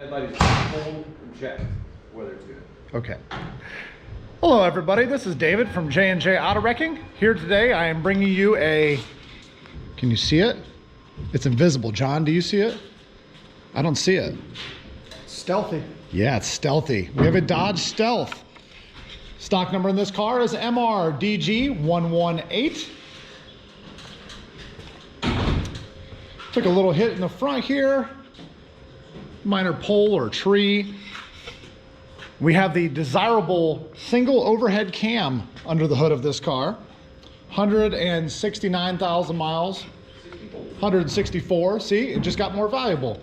Headlight is cold and checked, whether it's good. Okay. Hello everybody, this is David from J&J Auto Wrecking. Here today I am bringing you a, can you see it? It's invisible. John, do you see it? I don't see it. Stealthy. Yeah, it's stealthy. We have a Dodge Stealth. Stock number in this car is MRDG118. Took a little hit in the front here. Minor pole or tree. We have the desirable single overhead cam under the hood of this car. 169,000 miles. 164. See, it just got more valuable.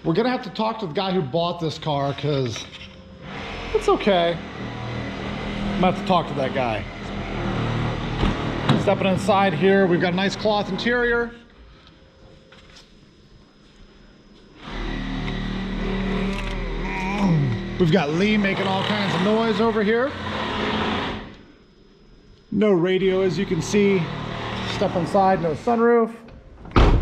We're gonna have to talk to the guy who bought this car because it's okay. I'm gonna have to talk to that guy. Stepping inside here, we've got a nice cloth interior. We've got Lee making all kinds of noise over here. No radio, as you can see. Step inside, no sunroof.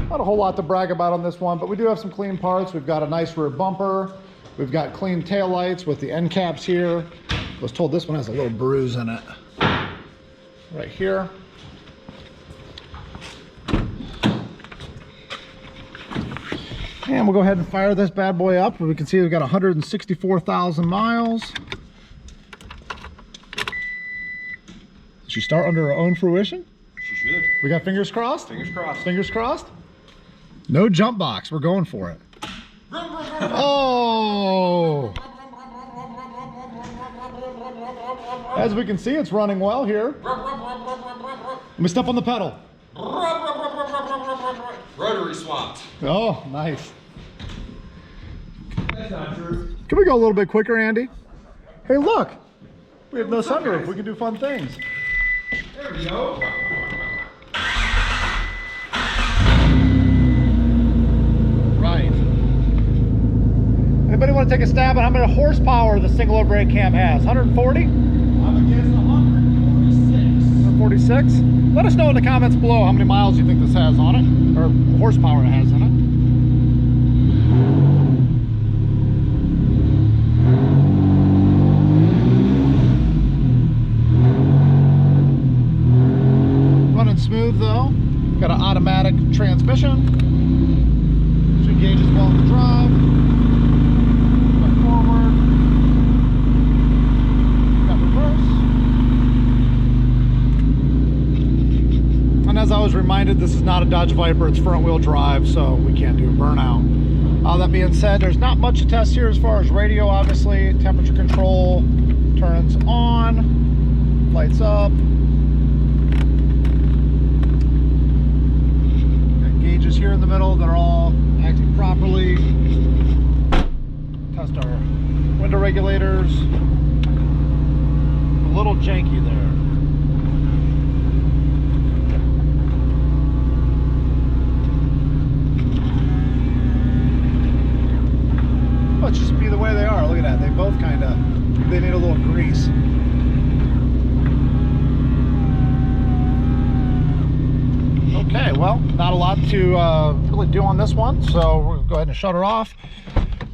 Not a whole lot to brag about on this one, but we do have some clean parts. We've got a nice rear bumper. We've got clean taillights with the end caps here. I was told this one has a little bruise in it. Right here. And we'll go ahead and fire this bad boy up. We can see we've got 164,000 miles. Did she start under her own fruition? She should. We got fingers crossed? Fingers crossed. Fingers crossed? No jump box. We're going for it. Oh! As we can see, it's running well here. Let me step on the pedal. Rotary swapped. Oh, nice. That's not true. Can we go a little bit quicker, Andy? Hey, look. We have no sunroof. We can do fun things. There we go. Right. Anybody want to take a stab at how many horsepower the single overhead cam has? 140? I'm against 146. 146? Let us know in the comments below how many miles you think this has on it, or horsepower it has in it. Running smooth though. Got an automatic transmission. Should gauge as well in the drive. Back forward. Got reverse. And as I was reminded, this is not a Dodge Viper, it's front wheel drive, so we can't do a burnout. That being said, there's not much to test here as far as radio, obviously. Temperature control turns on, lights up. Got gauges here in the middle that are all acting properly. Test our window regulators. A little janky there. Let's just be the way they are. Look at that. They both kind of, they need a little grease. Okay, well, not a lot to really do on this one, so we'll go ahead and shut her off.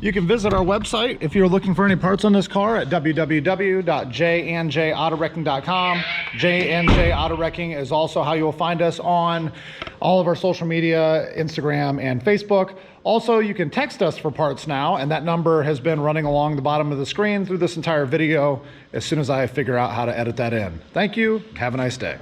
You can visit our website if you're looking for any parts on this car at www.jandjautowrecking.com. J&J Auto Wrecking is also how you'll find us on all of our social media, Instagram and Facebook. Also, you can text us for parts now, and that number has been running along the bottom of the screen through this entire video as soon as I figure out how to edit that in. Thank you. Have a nice day.